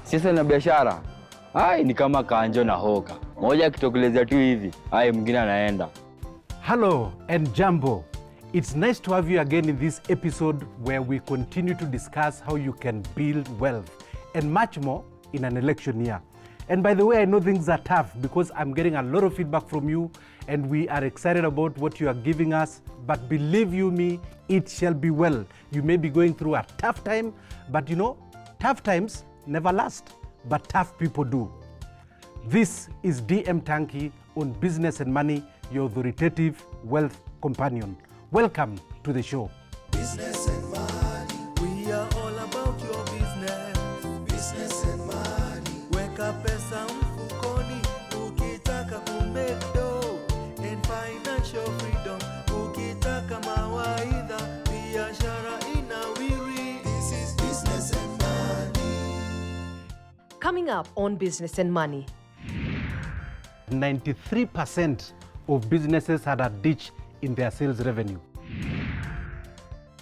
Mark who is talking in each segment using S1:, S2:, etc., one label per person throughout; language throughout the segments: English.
S1: Sasa na biashara, ni kama kanjo na hoka. Moja kitokelezea tu hivi, mwingine anaenda.
S2: Hello and Jambo. It's nice to have you again in this episode where we continue to discuss how you can build wealth and much more in an election year. And by the way, I know things are tough because I'm getting a lot of feedback from you and we are excited about what you are giving us. But believe you me, it shall be well. You may be going through a tough time, but you know, tough times never last, but tough people do. This is DM Tanki on Business and Money, your authoritative wealth companion. Welcome to the show.
S3: Business and money, we are all about your business. Business and money, weka pesa mfukoni, ukitaka kumake dough and financial freedom, ukitaka mawaidha, biashara inawiri. This is Business and Money.
S4: Coming up on Business and Money.
S2: 93% of businesses had a ditch in their sales revenue.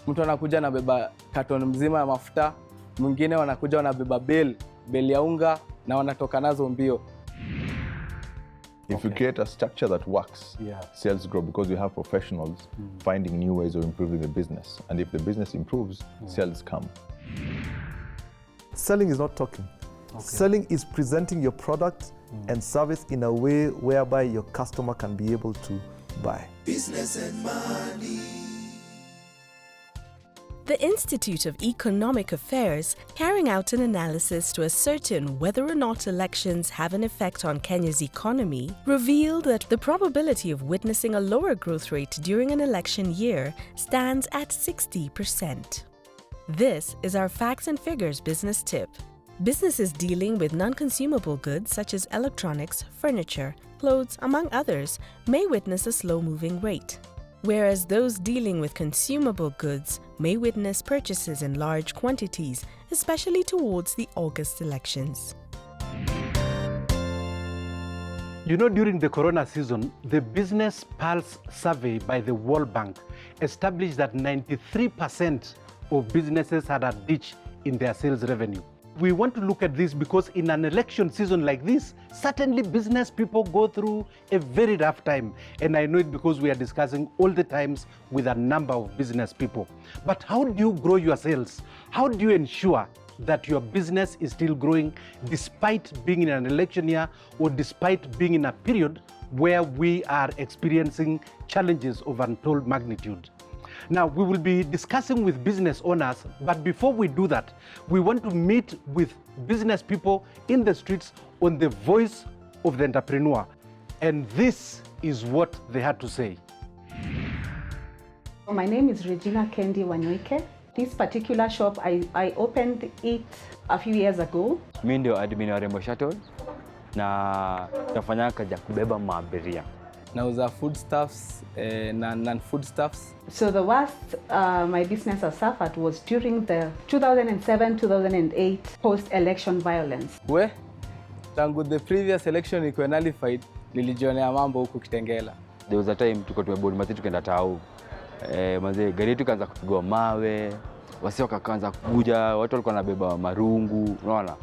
S5: Mtu anakuja na beba carton mzima ya mafuta, mwingine wanakuja wanabeba bale ya unga na wanatoka nazo mbio.
S6: If you create a structure that works, sales grow because you have professionals finding new ways of improving the business. And if the business improves, sales come.
S7: Selling is not talking. Selling is presenting your product and service in a way whereby your customer can be able to buy.
S3: Business and Money.
S8: The Institute of Economic Affairs, carrying out an analysis to ascertain whether or not elections have an effect on Kenya's economy, revealed that the probability of witnessing a lower growth rate during an election year stands at 60%. This is our Facts and Figures business tip. Businesses dealing with non-consumable goods such as electronics, furniture, clothes, among others, may witness a slow-moving rate, whereas those dealing with consumable goods may witness purchases in large quantities, especially towards the August elections.
S2: You know, during the corona season, the Business Pulse survey by the World Bank established that 93% of businesses had a ditch in their sales revenue. We want to look at this because in an election season like this, certainly business people go through a very rough time. And I know it because we are discussing all the times with a number of business people. But how do you grow your sales? How do you ensure that your business is still growing despite being in an election year or despite being in a period where we are experiencing challenges of untold magnitude? Now, we will be discussing with business owners, but before we do that, we want to meet with business people in the streets on the voice of the entrepreneur. And this is what they had to say.
S9: My name is Regina Kendi Wanyoike. This particular shop, I opened it a few years ago.
S1: Mimi ndio admin wa Rembo Shuttle na nafanya kazi ya kubeba maabiria.
S5: Nauza foodstuffs na non-foodstuffs.
S9: So the worst my business has suffered was during the 2007-2008 post-election violence.
S5: Tangu the previous election iko nullified, nilijionea mambo huku Kitengela.
S1: There was a time tuko tumeboard mati tukaenda tao. Manze gari yetu kaanza kupigwa mawe, wasio wakaanza kuja, watu walikuwa wanabeba marungu, unaona?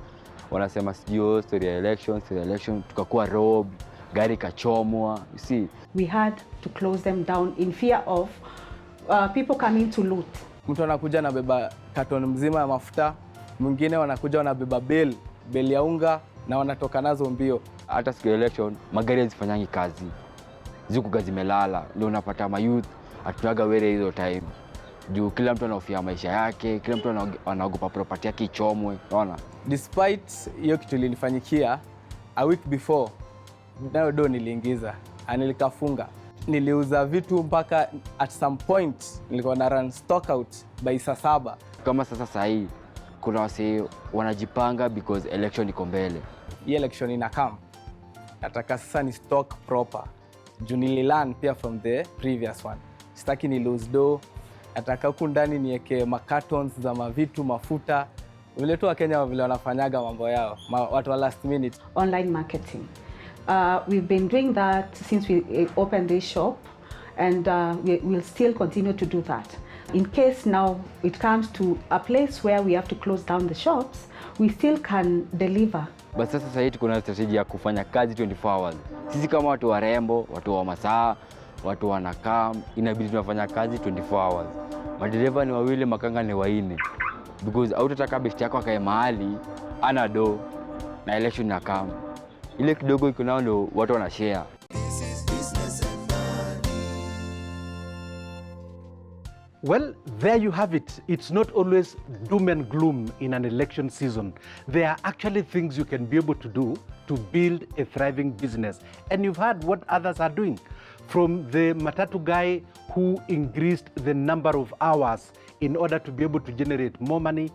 S1: Wanasema sio story ya election, tukakuwa rob, gari kachomwa, you see.
S9: We had to close them down in fear of people coming to loot.
S5: Mtu anakuja na beba carton mzima ya mafuta, mwingine wanakuja wanabeba bale ya unga na wanatoka nazo mbio.
S1: Hata siku ya election magari hazifanyangi kazi. Ziko kazi melala, ndio unapata mayouth atuaga were hizo time. Juu kila mtu anahofia maisha yake, kila mtu anaogopa property yake ichomwe, unaona?
S5: Despite hiyo kitu ilinifanyikia, a week before nayo do niliingiza, nilikafunga. Niliuza vitu mpaka at some point nilikuwa na run stock out by saa 7.
S1: Kama sasa hii kuna wase wanajipanga because election iko mbele.
S5: Hii election inakam. Nataka sasa ni stock proper. Juu nililearn pia from the previous one. Sitaki ni lose dough. Nataka huku ndani niweke cartons za mavitu, mafuta. Vile tu Wakenya vile wanafanyaga mambo yao. Watu wa last minute.
S9: Online marketing. We've been doing that since we opened this shop, and we will still continue to do that. In case now it comes to a place where we have to close down the shops, we still can deliver.
S1: But sasa hivi kuna strategy ya kufanya kazi 24 hours. Sisi kama watu warembo, watu wa masaa, watu wanakaa, inabidi tunafanya kazi 24 hours. Madereva ni wawili, makanga ni waine. Because hautataka besti yako akae mahali ana do na election na kama. Ile kidogo iko nao ndio watu wana share.
S2: Well, there you have it. It's not always doom and gloom in an election season. There are actually things you can be able to do to build a thriving business. And you've heard what others are doing. From the matatu guy who increased the number of hours in order to be able to generate more money,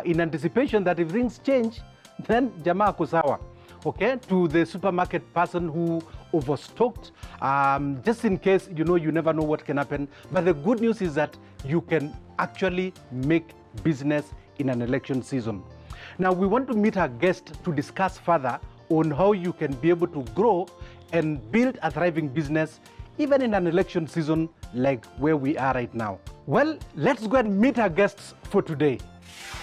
S2: in anticipation that if things change, then jamaa kusawa. Okay, to the supermarket person who overstocked, just in case, you never know what can happen. But the good news is that you can actually make business in an election season. Now, we want to meet our guest to discuss further on how you can be able to grow and build a thriving business even in an election season like where we are right now. Well, let's go and meet our guests for today.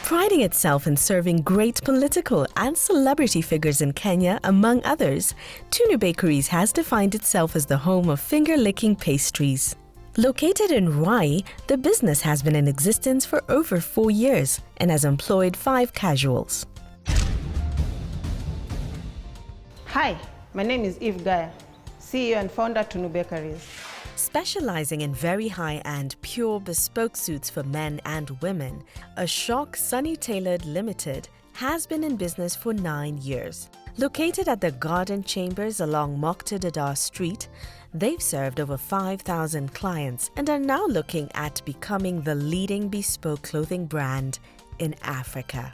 S8: Priding itself in serving great political and celebrity figures in Kenya, among others, Tunu Bakeries has defined itself as the home of finger-licking pastries. Located in Ruai, the business has been in existence for over 4 years and has employed 5 casuals.
S10: Hi, my name is Eve Gaya, CEO and founder Tunu Bakeries.
S8: Specializing in very high-end, pure bespoke suits for men and women, Ashok Sunny Tailored Limited has been in business for 9 years. Located at the Garden Chambers along Mokta Dadar Street, they've served over 5,000 clients and are now looking at becoming the leading bespoke clothing brand in Africa.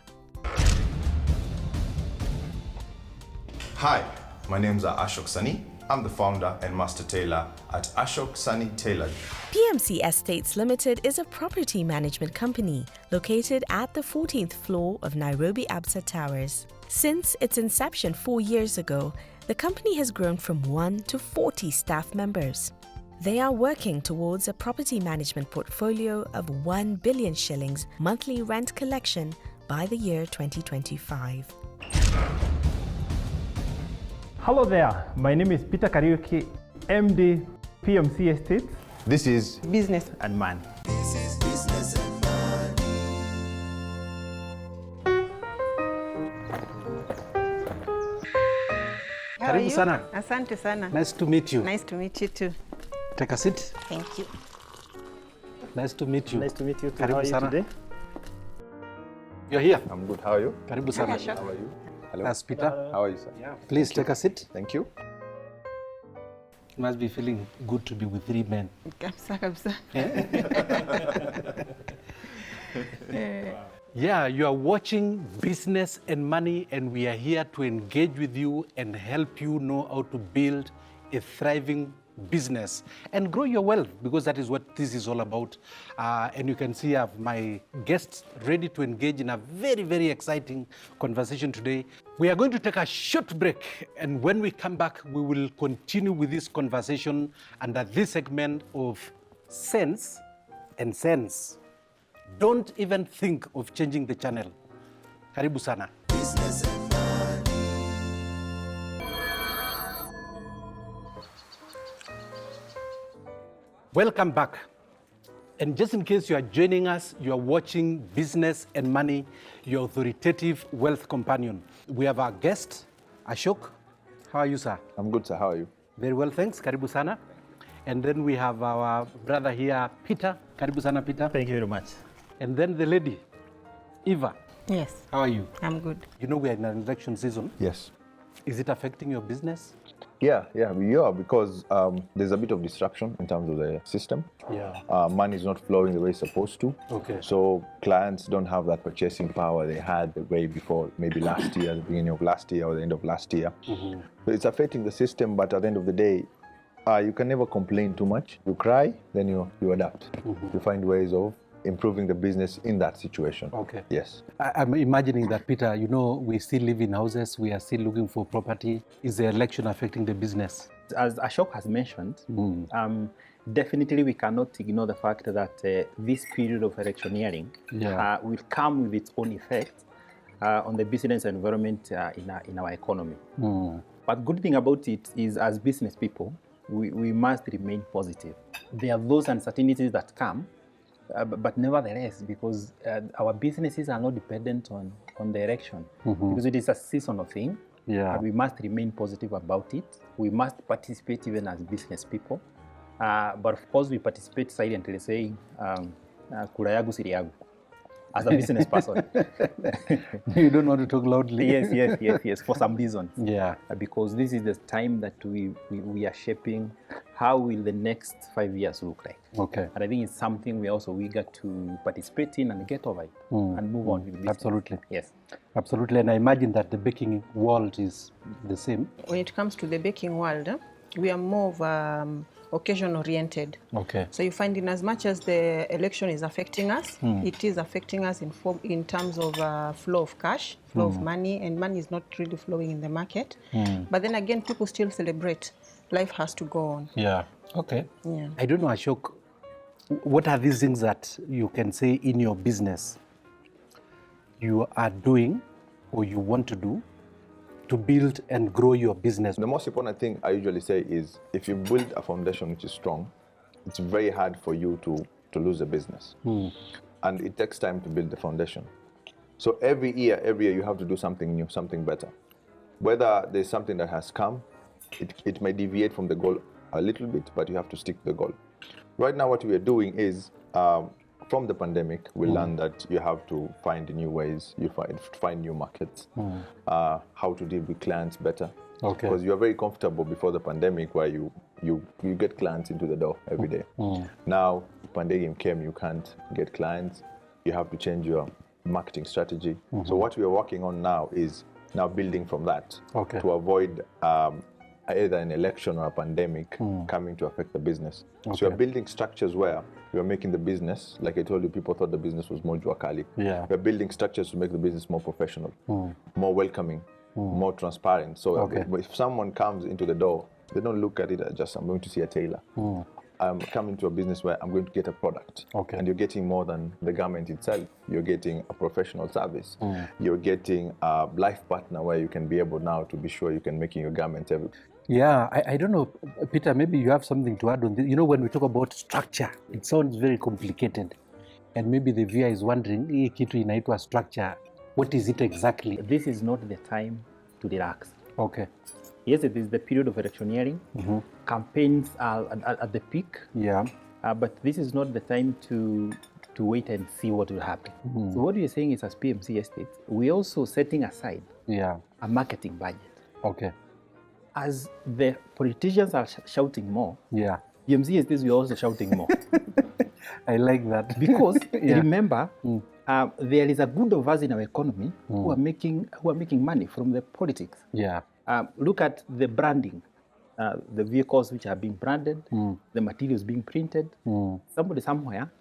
S11: Hi, my name's Ashok Sunny. I'm the founder and master tailor at Ashok Sunny Tailored.
S8: PMC Estates Limited is a property management company located at the 14th floor of Nairobi Absa Towers. Since its inception 4 years ago, the company has grown from 1 to 40 staff members. They are working towards a property management portfolio of 1 billion shillings monthly rent collection by the year 2025.
S12: Hello there, my name is Peter Kariuki, MD, PMC Estates.
S11: This is
S10: Business
S12: and Money.
S3: This is business and money.
S10: How are
S2: Karibu
S10: you?
S2: sana.
S10: Asante sana.
S2: Nice to meet you.
S10: Nice to meet you too.
S2: Take a seat.
S10: Thank you.
S2: Nice to meet you.
S12: Nice to meet you too.
S2: Karibu
S12: How are you
S2: sana.
S12: today?
S2: You're here.
S6: I'm good. How are you?
S2: Karibu sana.
S10: Hi, Ashok.
S6: How are you? Hello.
S2: That's Peter.
S6: How are you, sir?
S2: Please take a seat.
S6: Thank you.
S2: You must be feeling good to be with 3 men.
S10: Kabisa kabisa.
S2: Yeah, you are watching Business and Money, and we are here to engage with you and help you know how to build a thriving business and grow your wealth, because that is what this is all about. And you can see I have my guests ready to engage in a very, very exciting conversation today. We are going to take a short break, and when we come back, we will continue with this conversation under this segment of Sense and Sense. Don't even think of changing the channel. Karibu sana.
S3: Business and money.
S2: Welcome back. And just in case you are joining us, you are watching Business and Money, your authoritative wealth companion. We have our guest, Ashok. How are you, sir?
S6: I'm good, sir. How are you?
S2: Very well, thanks. Karibu sana. And then we have our brother here, Peter. Karibu sana, Peter.
S12: Thank you very much.
S2: And then the lady, Eva.
S10: Yes,
S2: How are you?
S10: I'm good.
S2: You know we are in an election season.
S6: Yes.
S2: Is it affecting your business?
S6: Yeah, we are, because there's a bit of disruption in terms of the system.
S2: Yeah.
S6: Money is not flowing the way it's supposed to.
S2: Okay.
S6: So clients don't have that purchasing power they had the way before, maybe last year, the beginning of last year or the end of last year.
S2: Mm-hmm.
S6: So it's affecting the system, but at the end of the day, you can never complain too much. You cry, then you adapt.
S2: Mm-hmm.
S6: You find ways of improving the business in that situation.
S2: Okay.
S6: Yes.
S2: I'm imagining that, Peter, you know, we still live in houses, we are still looking for property. Is the election affecting the business?
S12: As Ashok has mentioned,
S13: Definitely, we cannot ignore the fact that this period of electioneering will come with its own effect on the business environment in our economy. But good thing about it is, as business people, we must remain positive. There are those uncertainties that come, but nevertheless, because our businesses are not dependent on the election, because it is a seasonal thing, we must remain positive about it. We must participate even as business people. But of course, we participate silently, saying, kura yagu siri yagu, as a business person.
S2: You don't want to talk loudly.
S13: Yes, for some reasons. Because this is the time that we are shaping how will the next 5 years look like.
S2: Okay.
S13: And I think it's something we're also eager to participate in and get over it and move on with this.
S2: Absolutely.
S13: Yes.
S2: Absolutely. And I imagine that the baking world is the same.
S10: When it comes to the baking world, we are more of occasion oriented.
S2: Okay.
S10: So you find in as much as the election is affecting us, it is affecting us in terms of flow of cash, flow of money, and money is not really flowing in the market. But then again, people still celebrate. Life has to go on.
S2: Yeah. Okay.
S10: Yeah.
S2: I don't know, Ashok, what are these things that you can say in your business you are doing or you want to do to build and grow your business?
S6: The most important thing I usually say is, if you build a foundation which is strong, it's very hard for you to lose a business. And it takes time to build the foundation. So every year you have to do something new, something better. Whether there's something that has come, it may deviate from the goal a little bit, but you have to stick to the goal. Right now what we are doing is, from the pandemic, we learned that you have to find new ways, you find new markets, how to deal with clients better.
S2: Okay.
S6: Because you are very comfortable before the pandemic where you get clients into the door every day. Now, the pandemic came, you can't get clients, you have to change your marketing strategy. So what we are working on now is now building from that to avoid either an election or a pandemic coming to affect the business. So you're building structures where you're making the business, like I told you, people thought the business was more jua kali. We're building structures to make the business more professional, more welcoming, more transparent. So if someone comes into the door, they don't look at it as just, I'm going to see a tailor. I'm coming to a business where I'm going to get a product. And you're getting more than the garment itself. You're getting a professional service. You're getting a life partner where you can be able now to be sure you can make your garment every.
S2: Yeah, I don't know, Peter, maybe you have something to add on this. You know, when we talk about structure, it sounds very complicated. And maybe the viewer is wondering, hii kitu inaitwa structure, what is it exactly?
S13: This is not the time to relax.
S2: Okay.
S13: Yes, it is the period of electioneering. Campaigns are at the peak.
S2: Yeah.
S13: But this is not the time to wait and see what will happen. So what you're saying is, as PMC Estates, we're also setting aside a marketing budget.
S2: Okay.
S13: As the politicians are shouting more, PMC Estates, we're also shouting more.
S2: I like that.
S13: Because remember, there is a good of us in our economy who are making money from the politics.
S2: Yeah.
S13: Look at the branding, the vehicles which are being branded, the materials being printed. Somebody somewhere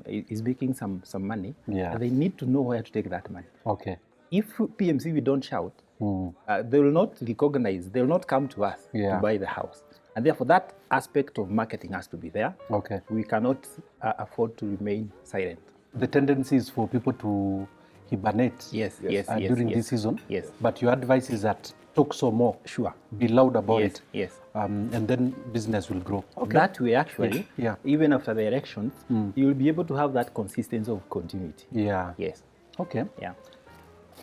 S13: is making some money. And they need to know where to take that money.
S2: Okay.
S13: If PMC we don't shout, they will not recognize, they will not come to us to buy the house. And therefore that aspect of marketing has to be there.
S2: Okay.
S13: We cannot afford to remain silent.
S2: The tendency is for people to hibernate during this season.
S13: Yes.
S2: But your advice is that talk some more.
S13: Sure.
S2: Be loud about it.
S13: Yes.
S2: And then business will grow.
S13: Okay. That way, actually, even after the elections, you will be able to have that consistency of continuity.
S2: Yeah.
S13: Yes.
S2: Okay.
S13: Yeah.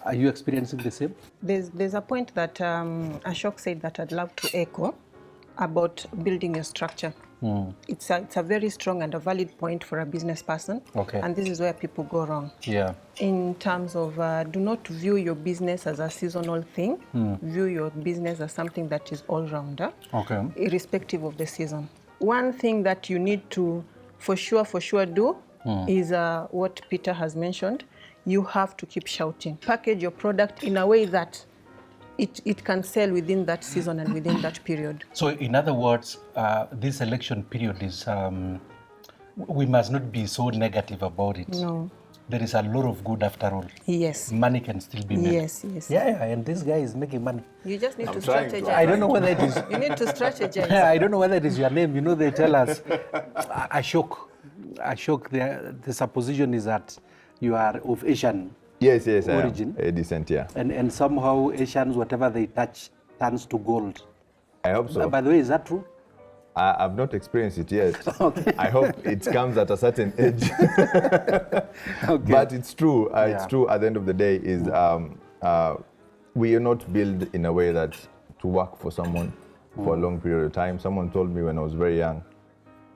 S2: Are you experiencing the same?
S10: There's a point that Ashok said that I'd love to echo about building a structure. It's a very strong and a valid point for a business person.
S2: Okay.
S10: And this is where people go wrong.
S2: Yeah.
S10: In terms of do not view your business as a seasonal thing. View your business as something that is all-rounder, irrespective of the season. One thing that you need to for sure do is what Peter has mentioned. You have to keep shouting. Package your product in a way that it can sell within that season and within that period.
S2: So in other words, this election period is, we must not be so negative about it.
S10: No.
S2: there is a lot of good after all.
S10: Yes.
S2: Money can still be made.
S10: Yes, yes.
S2: Yeah, and this guy is making money.
S10: You just need
S6: I'm
S10: to
S6: trying to.
S10: strategize.
S2: I don't know whether it is.
S10: You need to strategize.
S2: I don't know whether it is your name. You know, they tell us, Ashok, the supposition is that you are of Asian
S6: Yes,
S2: origin.
S6: I am. A decent, yeah.
S2: And somehow Asians, whatever they touch, turns to gold.
S6: I hope so.
S2: By the way, is that true?
S6: I've not experienced it yet. Okay. I hope it comes at a certain age. Okay. But it's true. It's true. At the end of the day, is we are not built in a way that to work for someone for a long period of time. Someone told me when I was very young,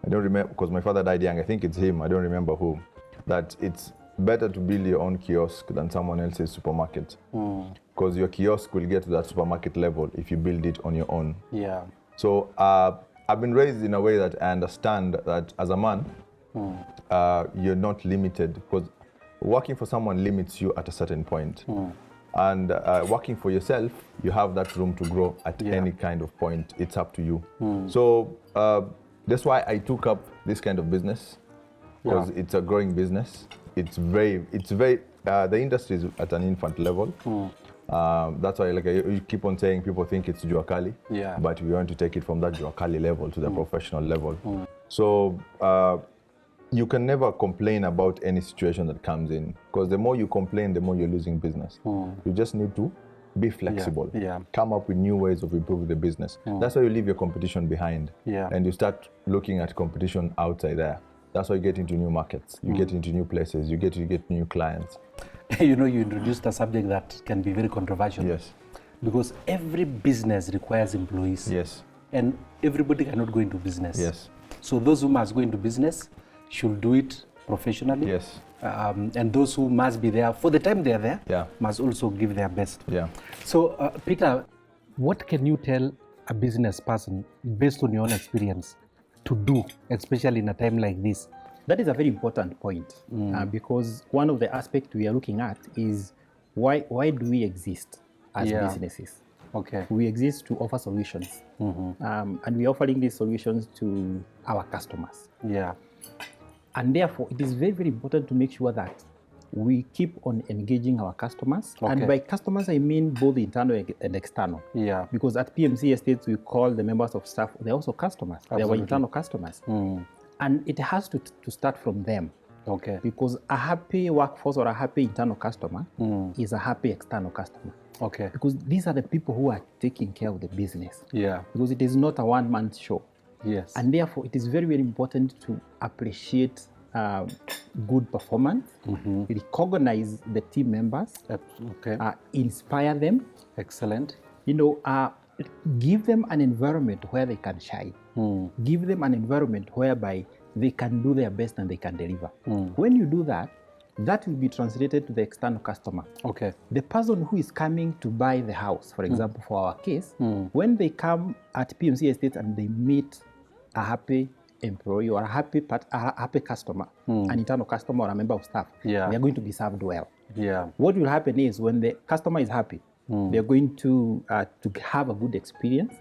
S6: I don't remember because my father died young. I think it's him. I don't remember who. That it's better to build your own kiosk than someone else's supermarket. Because your kiosk will get to that supermarket level if you build it on your own.
S2: Yeah.
S6: So I've been raised in a way that I understand that as a man, you're not limited because working for someone limits you at a certain point. And working for yourself, you have that room to grow at any kind of point. It's up to you. So that's why I took up this kind of business because it's a growing business. It's very, the industry is at an infant level. That's why, like you keep on saying, people think it's Jua Kali, but we want to take it from that Jua Kali level to the professional level. So you can never complain about any situation that comes in, because the more you complain, the more you're losing business. You just need to be flexible, come up with new ways of improving the business. That's why you leave your competition behind, and you start looking at competition outside there. That's why you get into new markets, you get into new places, you get new clients.
S2: You know, you introduced a subject that can be very controversial.
S6: Yes.
S2: Because every business requires employees.
S6: Yes.
S2: And everybody cannot go into business.
S6: Yes.
S2: So those who must go into business should do it professionally.
S6: Yes.
S2: And those who must be there for the time they are there must also give their best.
S6: Yeah.
S2: So, Peter, what can you tell a business person based on your own experience to do, especially in a time like this?
S13: That is a very important point because one of the aspects we are looking at is why do we exist as businesses?
S2: Okay.
S13: We exist to offer solutions, and we are offering these solutions to our customers.
S2: Yeah.
S13: And therefore, it is very, very important to make sure that we keep on engaging our customers.
S2: Okay.
S13: And by customers, I mean both internal and external.
S2: Yeah.
S13: Because at PMC Estates, we call the members of staff, they're also customers. They're our internal customers. And it has to start from them.
S2: Okay.
S13: Because a happy workforce or a happy internal customer is a happy external customer.
S2: Okay.
S13: Because these are the people who are taking care of the business.
S2: Yeah.
S13: Because it is not a one-man show.
S2: Yes.
S13: And therefore, it is very, very important to appreciate good performance, recognize the team members, inspire them.
S2: Excellent.
S13: You know, give them an environment where they can shine. Give them an environment whereby they can do their best and they can deliver. When you do that, that will be translated to the external customer.
S2: Okay.
S13: The person who is coming to buy the house, for example, for our case, when they come at PMC Estates and they meet a happy employee or a happy customer, an internal customer or a member of staff, they are going to be served well.
S2: Yeah.
S13: What will happen is when the customer is happy, they are going to have a good experience.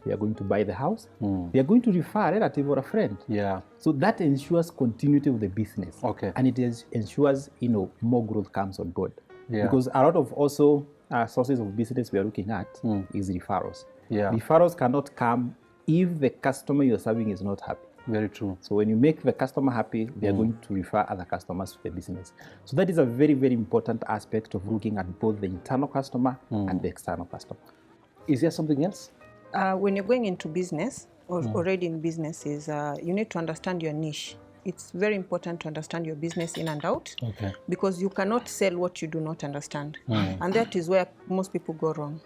S13: They are going to buy the house. They are going to refer a relative or a friend.
S2: Yeah.
S13: So that ensures continuity of the business.
S2: Okay.
S13: And it ensures, you know, more growth comes on board.
S2: Yeah.
S13: Because a lot of also sources of business we are looking at is referrals.
S2: Yeah.
S13: Referrals cannot come if the customer you're serving is not happy.
S2: Very true.
S13: So when you make the customer happy, they are going to refer other customers to the business. So that is a very, very important aspect of looking at both the internal customer and the external customer.
S2: Is there something else?
S10: When you're going into business or already in business, you need to understand your niche. It's very important to understand your business in and out, because you cannot sell what you do not understand. And that is where most people go wrong.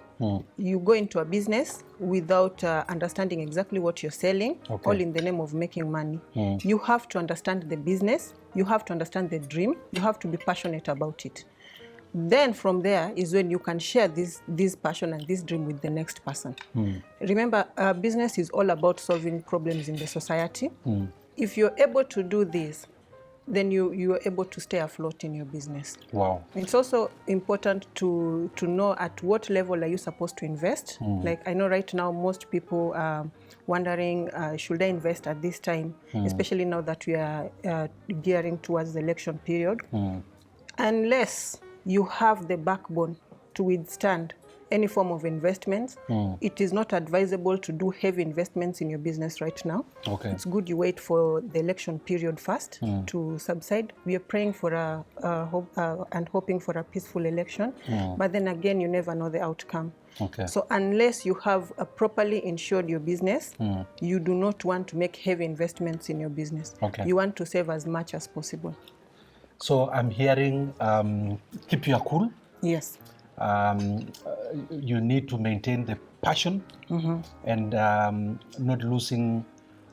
S10: You go into a business without understanding exactly what you're selling, all in the name of making money. You have to understand the business, you have to understand the dream, you have to be passionate about it. Then from there is when you can share this passion and this dream with the next person. Remember, business is all about solving problems in the society. If you're able to do this, then you are able to stay afloat in your business.
S2: Wow.
S10: It's also important to know at what level are you supposed to invest. Like I know right now most people are wondering, should I invest at this time, especially now that we are gearing towards the election period. unless you have the backbone to withstand any form of investments, it is not advisable to do heavy investments in your business right now.
S2: Okay.
S10: It's good you wait for the election period first to subside. We are praying for and hoping for a peaceful election, but then again, you never know the outcome.
S2: Okay.
S10: So unless you have properly insured your business, you do not want to make heavy investments in your business.
S2: Okay.
S10: You want to save as much as possible.
S2: So I'm hearing keep your cool.
S10: Yes.
S2: You need to maintain the passion and not losing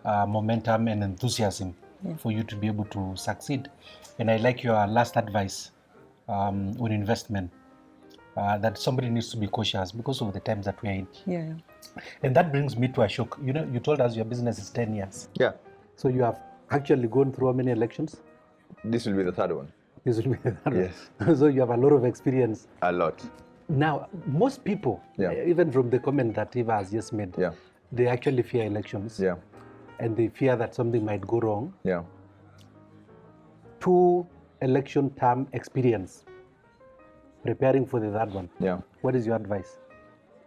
S2: momentum and enthusiasm for you to be able to succeed. And I like your last advice on investment, that somebody needs to be cautious because of the times that we are in.
S10: Yeah.
S2: And that brings me to Ashok. You know, you told us your business is 10 years.
S6: Yeah.
S2: So you have actually gone through how many elections?
S6: This will be the third one.
S2: This will be the third
S6: Yes.
S2: one. So you have a lot of experience.
S6: A lot.
S2: Now, most people, even from the comment that Eva has just made, they actually fear elections.
S6: Yeah.
S2: And they fear that something might go wrong.
S6: Yeah.
S2: 2 election term experience, preparing for the third one.
S6: Yeah.
S2: What is your advice?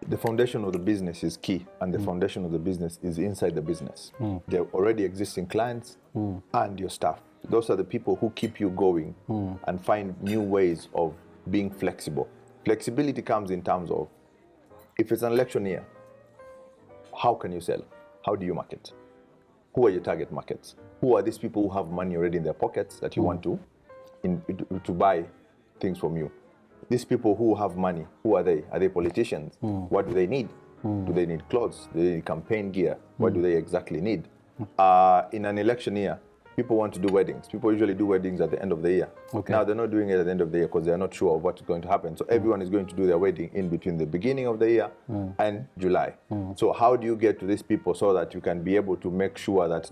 S6: The foundation of the business is key, and the foundation of the business is inside the business. There are already existing clients and your staff. Those are the people who keep you going and find new ways of being flexible. Flexibility comes in terms of, if it's an election year, how can you sell? How do you market? Who are your target markets? Who are these people who have money already in their pockets that you want to buy things from you? These people who have money, who are they? Are they politicians? What do they need? Do they need clothes? Do they need campaign gear? What do they exactly need? In an election year, people want to do weddings. People usually do weddings at the end of the year.
S2: Okay.
S6: Now, they're not doing it at the end of the year because they're not sure of what's going to happen. So everyone is going to do their wedding in between the beginning of the year and July. So how do you get to these people so that you can be able to make sure that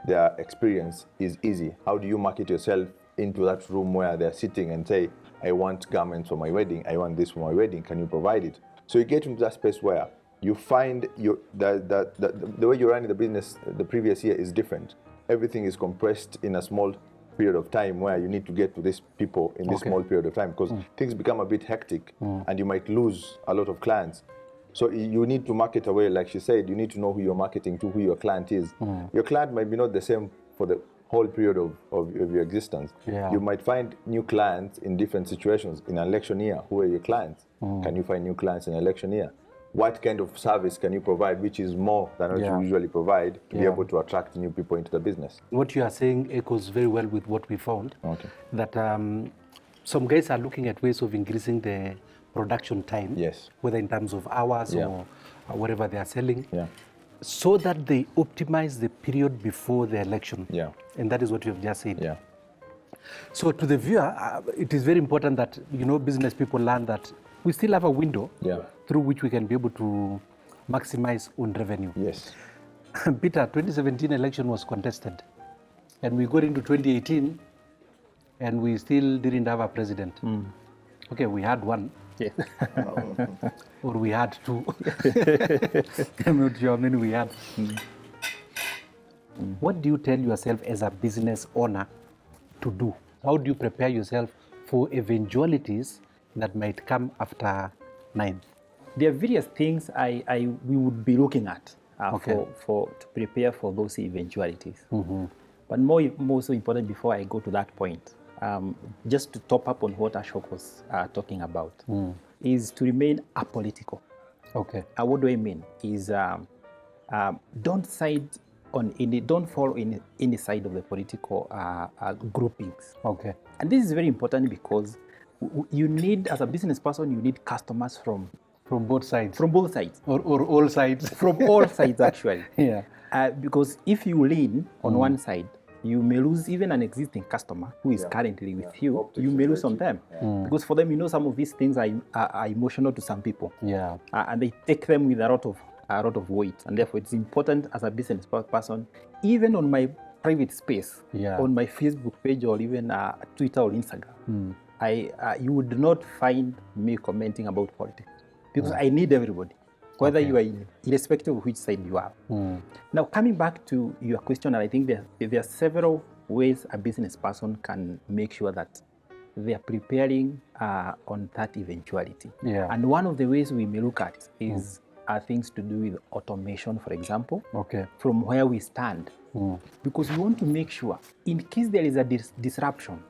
S6: their experience is easy? How do you market yourself into that room where they're sitting and say, I want garments for my wedding, I want this for my wedding, can you provide it? So you get into that space where you find the way you're running the business the previous year is different. Everything is compressed in a small period of time where you need to get to these people in this small period of time because things become a bit hectic and you might lose a lot of clients. So you need to market away, like she said, you need to know who you're marketing to, who your client is. Your client might be not the same for the whole period of your existence.
S2: Yeah.
S6: You might find new clients in different situations. In an election year, who are your clients? Can you find new clients in an election year? What kind of service can you provide, which is more than what you usually provide to be able to attract new people into the business?
S2: What you are saying echoes very well with what we found.
S6: Okay.
S2: That some guys are looking at ways of increasing the production time, whether in terms of hours or whatever they are selling, so that they optimize the period before the election. And that is what you have just said. So to the viewer, it is very important that business people learn that we still have a window through which we can be able to maximize on revenue.
S6: Yes.
S2: Peter, 2017 election was contested, and we got into 2018, and we still didn't have a president. Okay, we had one.
S13: Yes.
S2: Or we had two. I'm not sure how many we had. What do you tell yourself as a business owner to do? How do you prepare yourself for eventualities that might come after 9?
S13: There are various things we would be looking at to prepare for those eventualities. But more so important, before I go to that point, just to top up on what Ashok was talking about, is to remain apolitical.
S2: Okay.
S13: What do I mean? Is don't fall in any side of the political groupings.
S2: Okay.
S13: And this is very important because you need, as a business person, you need customers from
S2: both sides.
S13: From both sides.
S2: Or all sides.
S13: From all sides, actually.
S2: Yeah.
S13: Because if you lean on one side, you may lose even an existing customer who is currently with you. You may lose on them. Because for them, some of these things are emotional to some people.
S2: Yeah.
S13: And they take them with a lot of weight. And therefore, it's important as a business person, even on my private space, on my Facebook page or even Twitter or Instagram, you would not find me commenting about politics. Because I need everybody, whether you are irrespective of which side you are. Now, coming back to your question, I think there are several ways a business person can make sure that they are preparing on that eventuality.
S2: Yeah.
S13: And one of the ways we may look at is things to do with automation, for example,
S2: Okay.
S13: from where we stand. Because we want to make sure, in case there is a disruption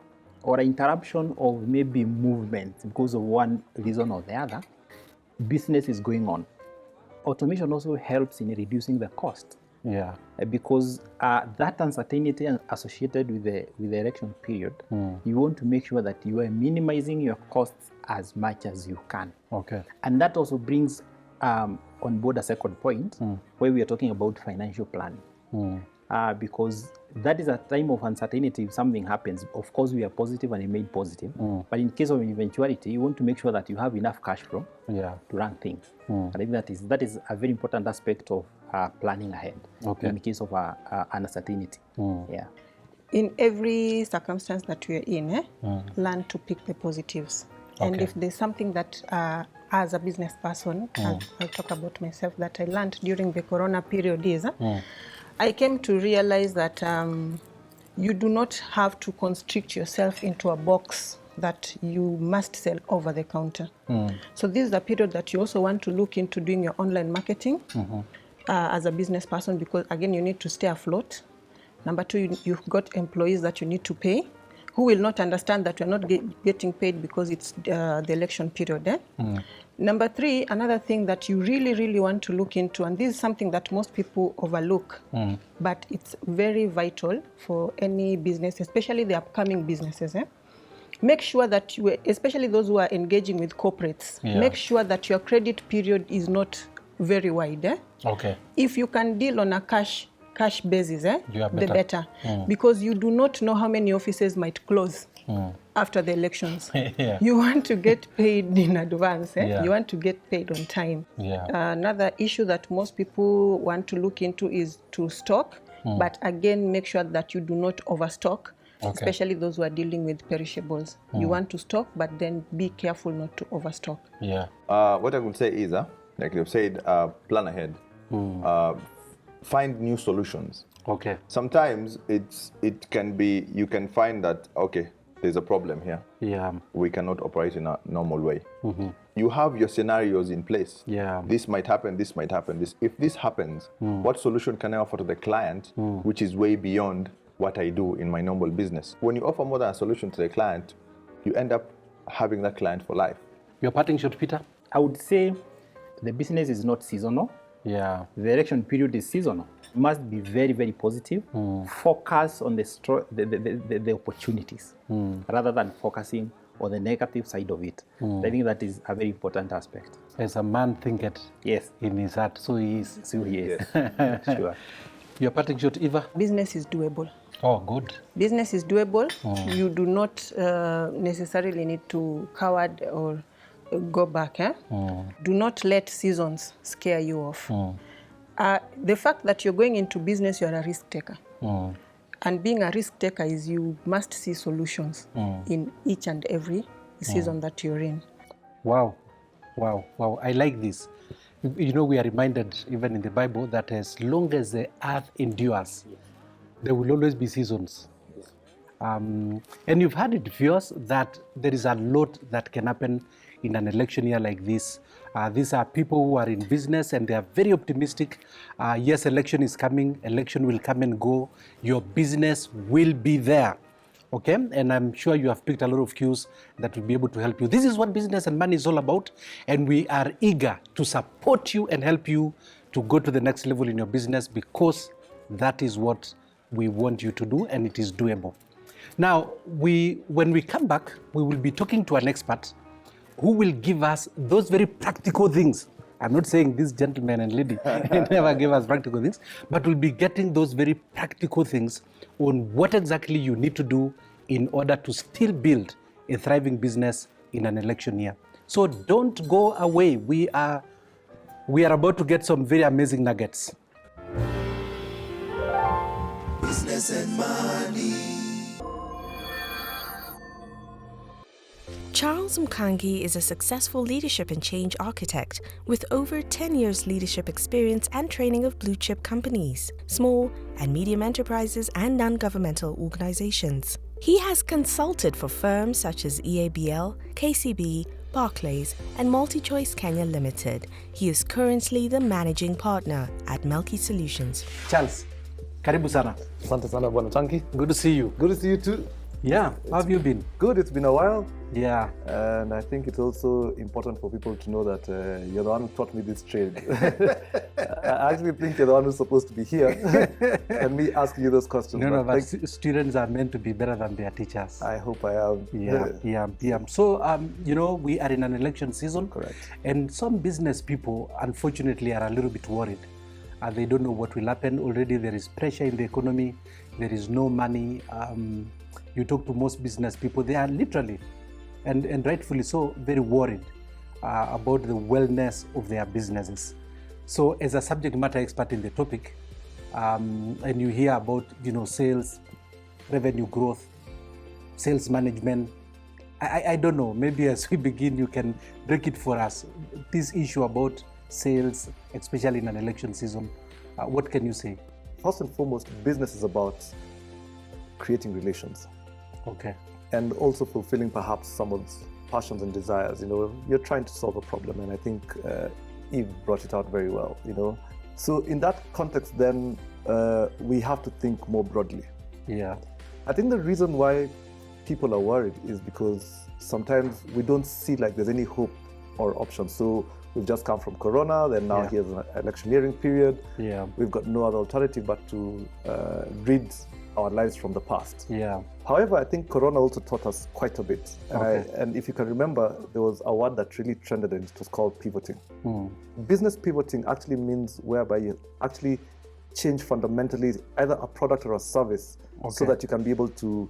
S13: or an interruption of maybe movement because of one reason or the other, business is going on. Automation also helps in reducing the cost.
S2: Yeah.
S13: Because that uncertainty associated with the election period, you want to make sure that you are minimizing your costs as much as you can.
S2: Okay.
S13: And that also brings on board a second point where we are talking about financial planning. Because that is a time of uncertainty. If something happens, of course we are positive and remain positive. But in case of an eventuality, you want to make sure that you have enough cash flow to run things. I think that is a very important aspect of planning ahead in case of uncertainty. Yeah.
S10: In every circumstance that we are in, learn to pick the positives. And if there's something that, as a business person, I'll talk about myself, that I learned during the Corona period is, I came to realize that you do not have to constrict yourself into a box that you must sell over the counter. So this is a period that you also want to look into doing your online marketing as a business person, because again, you need to stay afloat. Number two, you've got employees that you need to pay, who will not understand that you're not getting paid because it's the election period. Number three, another thing that you really, really want to look into, and this is something that most people overlook, but it's very vital for any business, especially the upcoming businesses. Make sure that you, especially those who are engaging with corporates, make sure that your credit period is not very wide.
S2: Okay.
S10: If you can deal on a cash basis, the better. Because you do not know how many offices might close after the elections. You want to get paid in advance. You want to get paid on time. Another issue that most people want to look into is to stock, but again, make sure that you do not overstock, especially those who are dealing with perishables. You want to stock, but then be careful not to overstock.
S6: What I would say is, like you've said, plan ahead. Find new solutions.
S2: Okay.
S6: Sometimes it can be, you can find that, okay, there's a problem here. We cannot operate in a normal way. You have your scenarios in place. This might happen, this might happen. If this happens, what solution can I offer to the client, which is way beyond what I do in my normal business? When you offer more than a solution to the client, you end up having that client for life.
S2: Your parting shot, Peter?
S13: I would say the business is not seasonal. The election period is seasonal. You must be very, very positive. Focus on the opportunities rather than focusing on the negative side of it. I think that is a very important aspect.
S2: As a man thinketh in his heart, so he is.
S13: So he is. Sure.
S2: Your parting shot, Eva?
S10: Business is doable.
S2: Oh, good.
S10: Business is doable. You do not necessarily need to coward or go back. Do not let seasons scare you off. The fact that you're going into business, you're a risk taker. And being a risk taker is you must see solutions in each and every season that you're in.
S2: Wow. I like this. You know, we are reminded even in the Bible that as long as the earth endures, there will always be seasons. And you've heard it, viewers, that there is a lot that can happen in an election year like this. These are people who are in business and they are very optimistic. Yes, election is coming, election will come and go. Your business will be there. Okay, and I'm sure you have picked a lot of cues that will be able to help you. This is what Business and Money is all about, and we are eager to support you and help you to go to the next level in your business, because that is what we want you to do, and it is doable. Now, when we come back, we will be talking to an expert who will give us those very practical things. I'm not saying this gentleman and lady never gave us practical things, but we'll be getting those very practical things on what exactly you need to do in order to still build a thriving business in an election year. So don't go away. We are about to get some very amazing nuggets.
S3: Business and Money.
S8: Charles Mkangi is a successful leadership and change architect with over 10 years leadership experience and training of blue chip companies, small and medium enterprises and non-governmental organizations. He has consulted for firms such as EABL, KCB, Barclays and MultiChoice Kenya Limited. He is currently the managing partner at Melky Solutions.
S2: Charles, karibu sana.
S7: Asante sana Bwana Tanki.
S2: Good to see you.
S7: Good to see you too.
S2: Yeah, how have you been?
S7: Good, it's been a while.
S2: Yeah.
S7: And I think it's also important for people to know that you're the one who taught me this trade. I actually think you're the one who's supposed to be here and me asking you those questions.
S2: No, but students are meant to be better than their teachers.
S7: I hope I am.
S2: Yeah. So, we are in an election season.
S7: Correct.
S2: And some business people, unfortunately, are a little bit worried. They don't know what will happen. Already there is pressure in the economy. There is no money. You talk to most business people, they are literally, and rightfully so, very worried about the wellness of their businesses. So as a subject matter expert in the topic, and you hear about, sales, revenue growth, sales management, I don't know, maybe as we begin, you can break it for us. This issue about sales, especially in an election season, what can you say?
S7: First and foremost, business is about creating relations.
S2: Okay.
S7: And also fulfilling perhaps someone's passions and desires. You're trying to solve a problem, and I think Eve brought it out very well. So in that context, then we have to think more broadly.
S2: Yeah.
S7: I think the reason why people are worried is because sometimes we don't see like there's any hope or option. So we've just come from Corona, then now here's an electioneering period.
S2: Yeah.
S7: We've got no other alternative but to rid our lives from the past.
S2: Yeah.
S7: However, I think Corona also taught us quite a bit. And if you can remember, there was a word that really trended and it was called pivoting. Business pivoting actually means whereby you actually change fundamentally either a product or a service so that you can be able to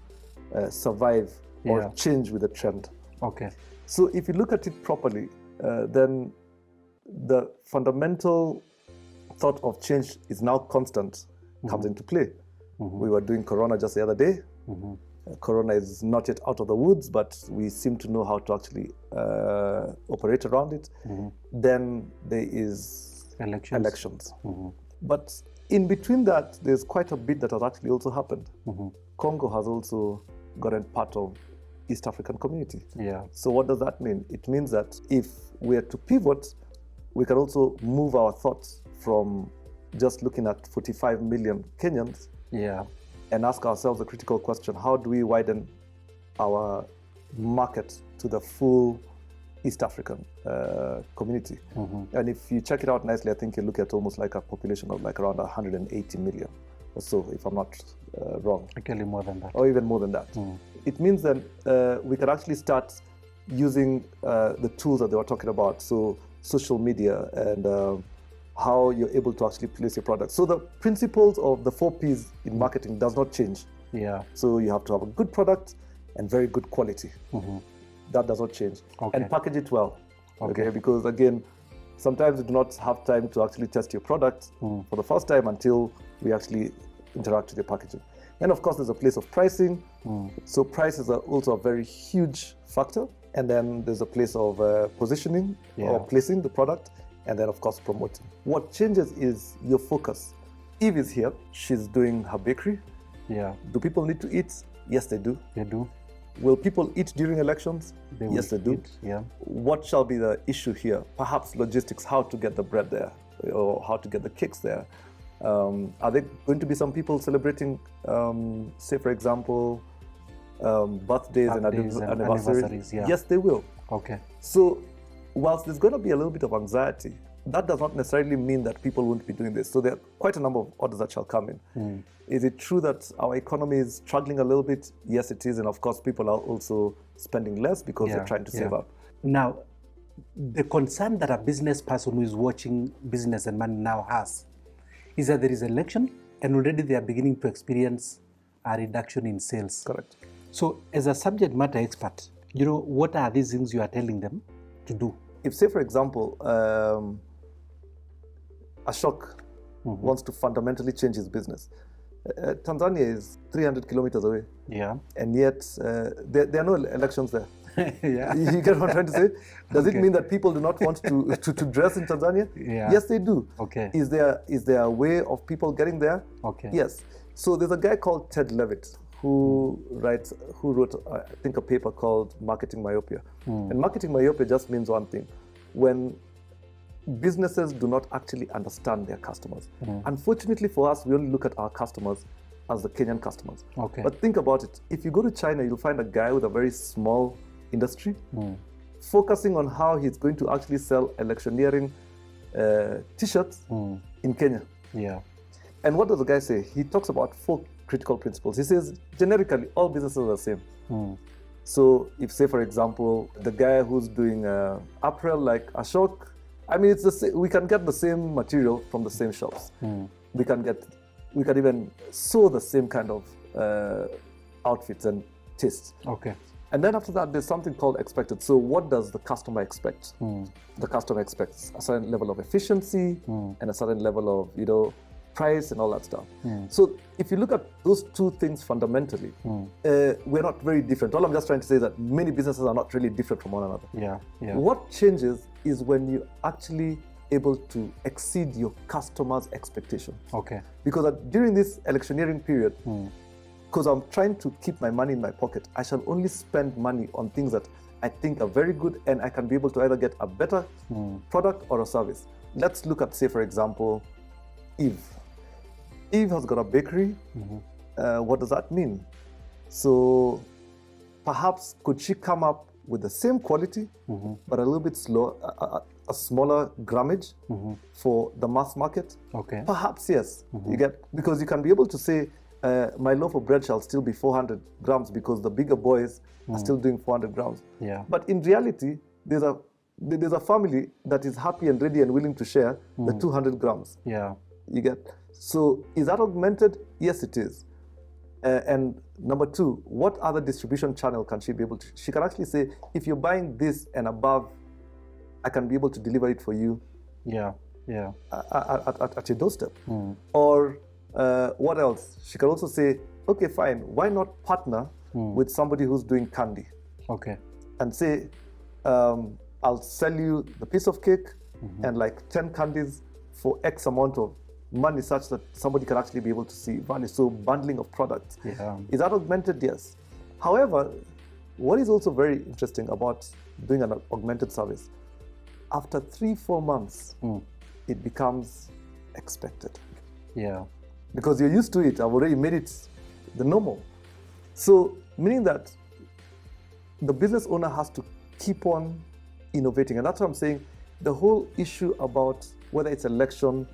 S7: survive or change with the trend.
S2: Okay.
S7: So if you look at it properly, then the fundamental thought of change is now constant, comes into play. We were doing Corona just the other day. Corona is not yet out of the woods, but we seem to know how to actually operate around it. Then there is elections. But in between that, there's quite a bit that has actually also happened. Congo has also gotten part of East African community.
S2: Yeah.
S7: So what does that mean? It means that if we are to pivot, we can also move our thoughts from just looking at 45 million Kenyans and ask ourselves a critical question: how do we widen our market to the full East African community? And if you check it out nicely, I think you look at almost like a population of like around 180 million or so, if I'm not wrong.
S2: Actually more than that.
S7: Or even more than that. It means that we can actually start using the tools that they were talking about, so social media and how you're able to actually place your product. So the principles of the 4 Ps in marketing does not change.
S2: Yeah.
S7: So you have to have a good product and very good quality. That does not change. And package it well. Okay. Because again, sometimes you do not have time to actually test your product for the first time until we actually interact with your packaging. And of course, there's a place of pricing. So prices are also a very huge factor. And then there's a place of positioning or placing the product. And then, of course, promoting. What changes is your focus. Eve is here. She's doing her bakery.
S2: Yeah.
S7: Do people need to eat? Yes, they do.
S2: They do.
S7: Will people eat during elections? Yes, they do.
S2: Yeah.
S7: What shall be the issue here? Perhaps logistics, how to get the bread there or how to get the cakes there. Are there going to be some people celebrating, say, for example, birthdays and anniversaries? Yes, they will.
S2: Okay.
S7: So whilst there's going to be a little bit of anxiety, that does not necessarily mean that people won't be doing this. So there are quite a number of orders that shall come in. Is it true that our economy is struggling a little bit? Yes, it is. And of course, people are also spending less because they're trying to save up.
S2: Now, the concern that a business person who is watching Business and Money now has is that there is an election and already they are beginning to experience a reduction in sales.
S7: Correct.
S2: So as a subject matter expert, what are these things you are telling them to do?
S7: If, say, for example, Ashok wants to fundamentally change his business, Tanzania is 300 kilometers away.
S2: Yeah.
S7: And yet there are no elections there.
S2: Yeah.
S7: You get what I'm trying to say? Does it
S2: Okay.
S7: mean that people do not want to dress in Tanzania?
S2: Yeah.
S7: Yes, they do.
S2: Okay.
S7: Is there a way of people getting there?
S2: Okay.
S7: Yes. So there's a guy called Ted Levitt who wrote I think a paper called Marketing Myopia. And marketing myopia just means one thing: when businesses do not actually understand their customers. Unfortunately for us, we only look at our customers as the Kenyan customers.
S2: Okay.
S7: But think about it. If you go to China, you'll find a guy with a very small industry focusing on how he's going to actually sell electioneering t-shirts in Kenya.
S2: Yeah.
S7: And what does the guy say? He talks about 4 critical principles. He says, generically, all businesses are the same. So if, say, for example, the guy who's doing apparel like Ashok, I mean, it's the same, we can get the same material from the same shops. We can even sew the same kind of outfits and tastes.
S2: Okay.
S7: And then after that, there's something called expected. So what does the customer expect? The customer expects a certain level of efficiency and a certain level of, price and all that stuff. So if you look at those 2 things fundamentally, we're not very different. All I'm just trying to say is that many businesses are not really different from one another.
S2: Yeah. Yeah.
S7: What changes is when you actually able to exceed your customers' expectation.
S2: Okay.
S7: Because during this electioneering period, because I'm trying to keep my money in my pocket, I shall only spend money on things that I think are very good and I can be able to either get a better product or a service. Let's look at, say, for example, Eve. Eve has got a bakery. What does that mean? So perhaps could she come up with the same quality, but a little bit slow, a smaller grammage for the mass market?
S2: Okay.
S7: Perhaps yes. Because you can be able to say, my loaf of bread shall still be 400 grams because the bigger boys are still doing 400 grams.
S2: Yeah.
S7: But in reality, there's a family that is happy and ready and willing to share the 200 grams.
S2: Yeah.
S7: You get? So is that augmented? Yes, it is. And number 2, what other distribution channel can she be able to? She can actually say, if you're buying this and above, I can be able to deliver it for you.
S2: Yeah. Yeah.
S7: At your doorstep. Or what else? She can also say, okay, fine, why not partner with somebody who's doing candy?
S2: Okay.
S7: And say, I'll sell you the piece of cake and like 10 candies for X amount of money, such that somebody can actually be able to see value. So bundling of products.
S2: Yeah.
S7: Is that augmented? Yes. However, what is also very interesting about doing an augmented service, after 3-4 months, it becomes expected.
S2: Yeah.
S7: Because you're used to it. I've already made it the normal. So meaning that the business owner has to keep on innovating. And that's what I'm saying. The whole issue about whether it's election,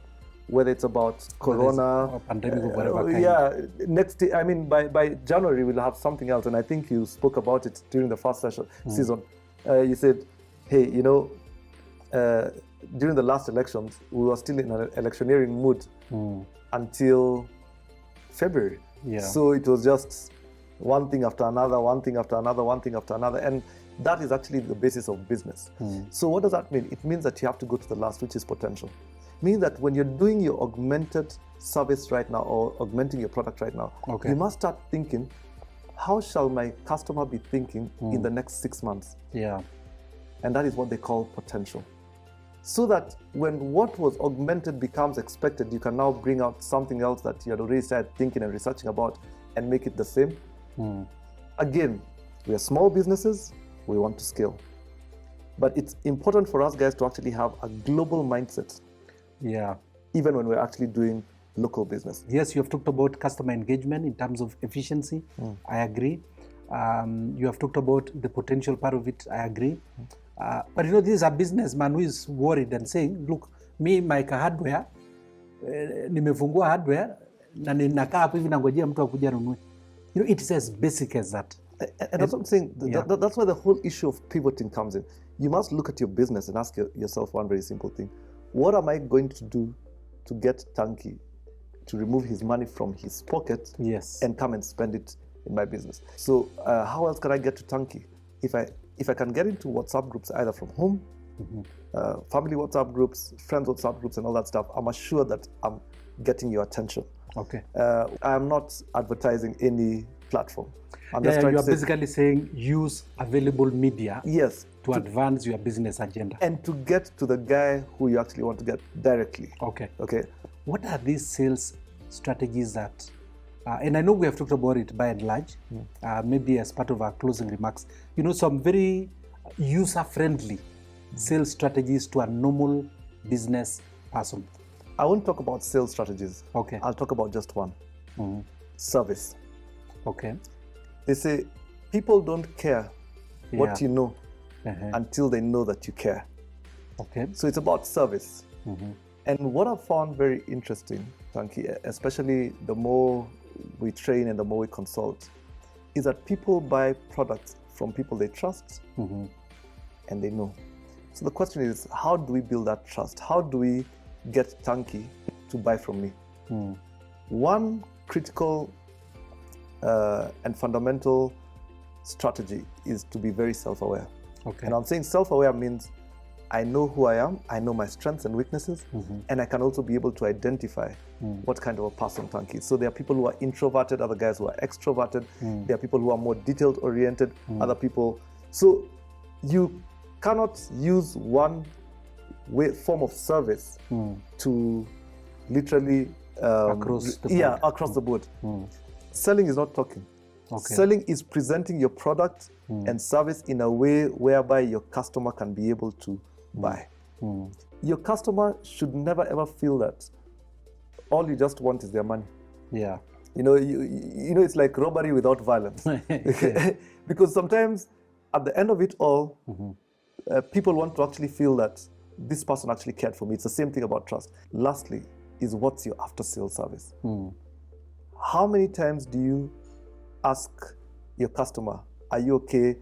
S7: whether it's about Corona,
S2: or pandemic of whatever kind.
S7: Yeah, by January we'll have something else. And I think you spoke about it during the first season. You said, hey, during the last elections, we were still in an electioneering mood until February.
S2: Yeah.
S7: So it was just one thing after another, one thing after another, one thing after another. And that is actually the basis of business. So what does that mean? It means that you have to go to the last, which is potential. Means that when you're doing your augmented service right now or augmenting your product right now, you must start thinking, how shall my customer be thinking in the next 6 months?
S2: Yeah.
S7: And that is what they call potential. So that when what was augmented becomes expected, you can now bring out something else that you had already started thinking and researching about and make it the same. Again, we are small businesses, we want to scale. But it's important for us guys to actually have a global mindset.
S2: Yeah.
S7: Even when we're actually doing local business.
S2: Yes, you have talked about customer engagement in terms of efficiency. I agree. You have talked about the potential part of it. I agree. But this is a businessman who is worried and saying, look, me make a hardware, nimefungua hardware, na ninakaa hapo hivi nangojea mtu akuja nunue. It is as basic as that.
S7: And that's what I'm saying. That's why the whole issue of pivoting comes in. You must look at your business and ask yourself one very simple thing. What am I going to do to get Tanki to remove his money from his pocket and come and spend it in my business? So how else can I get to Tanki? If I can get into WhatsApp groups either from home, family WhatsApp groups, friends WhatsApp groups and all that stuff, I'm assured that I'm getting your attention.
S2: Okay.
S7: I'm not advertising any platform. I'm
S2: Yeah,
S7: just trying
S2: you
S7: to
S2: are
S7: say-
S2: basically saying use available media
S7: Yes.
S2: to advance your business agenda.
S7: And to get to the guy who you actually want to get directly.
S2: Okay.
S7: Okay.
S2: What are these sales strategies that, and I know we have talked about it by and large, maybe as part of our closing remarks, some very user-friendly sales strategies to a normal business person?
S7: I won't talk about sales strategies.
S2: Okay.
S7: I'll talk about just one. Service.
S2: Okay.
S7: They say people don't care what
S2: Yeah.
S7: you know until they know that you care.
S2: Okay.
S7: So it's about service. And what I found very interesting, Tanki, especially the more we train and the more we consult, is that people buy products from people they trust and they know. So the question is, how do we build that trust? How do we get Tanki to buy from me? One critical and fundamental strategy is to be very self-aware.
S2: Okay.
S7: And I'm saying self-aware means I know who I am, I know my strengths and weaknesses, and I can also be able to identify what kind of a person Tanki is. So there are people who are introverted, other guys who are extroverted, there are people who are more detailed-oriented, other people. So you cannot use one form of service to literally
S2: Across the board.
S7: across the board. Selling is not talking.
S2: Okay.
S7: Selling is presenting your product and service in a way whereby your customer can be able to buy. Your customer should never ever feel that all you just want is their money.
S2: Yeah.
S7: It's like robbery without violence. Because sometimes at the end of it all, people want to actually feel that this person actually cared for me. It's the same thing about trust. Lastly, is what's your after-sales service? How many times do you ask your customer, are you okay?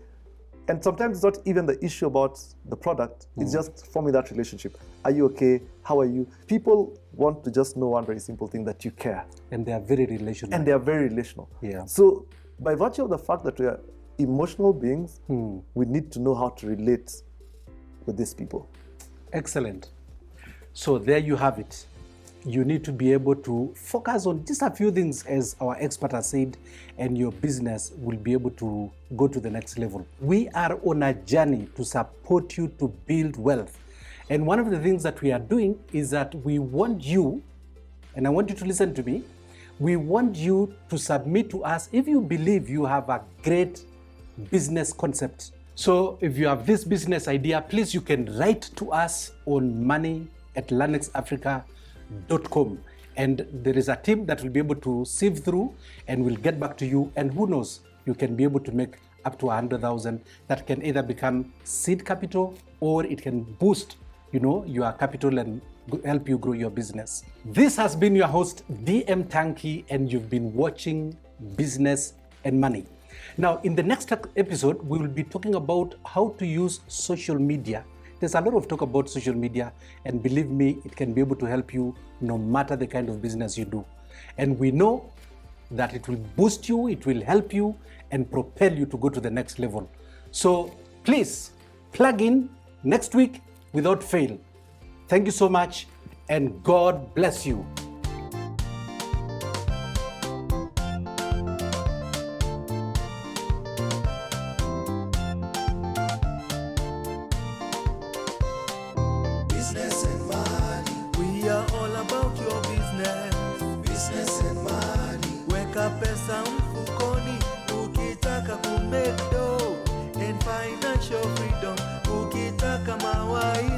S7: And sometimes it's not even the issue about the product, it's just forming that relationship. Are you okay? How are you? People want to just know one very simple thing, that you care.
S2: And they are very relational.
S7: And they are very relational.
S2: Yeah.
S7: So by virtue of the fact that we are emotional beings, we need to know how to relate with these people.
S2: Excellent. So there you have it. You need to be able to focus on just a few things, as our expert has said, and your business will be able to go to the next level. We are on a journey to support you to build wealth. And one of the things that we are doing is that we want you, and I want you to listen to me, we want you to submit to us if you believe you have a great business concept. So if you have this business idea, please, you can write to us on money@lanexafrica.com, and there is a team that will be able to sift through and will get back to you. And who knows, you can be able to make up to 100,000 that can either become seed capital, or it can boost your capital and help you grow your business. This has been your host, DM Tanki, and you've been watching Business and Money. Now, in the next episode, we will be talking about how to use social media. There's a lot of talk about social media, and believe me, it can be able to help you no matter the kind of business you do. And we know that it will boost you, it will help you, and propel you to go to the next level. So please plug in next week without fail. Thank you so much, and God bless you.
S3: Business and money. We are all about your business. Business and money. Weka pesa mfukoni ukitaka kumake dough and financial freedom ukitaka mawaidha.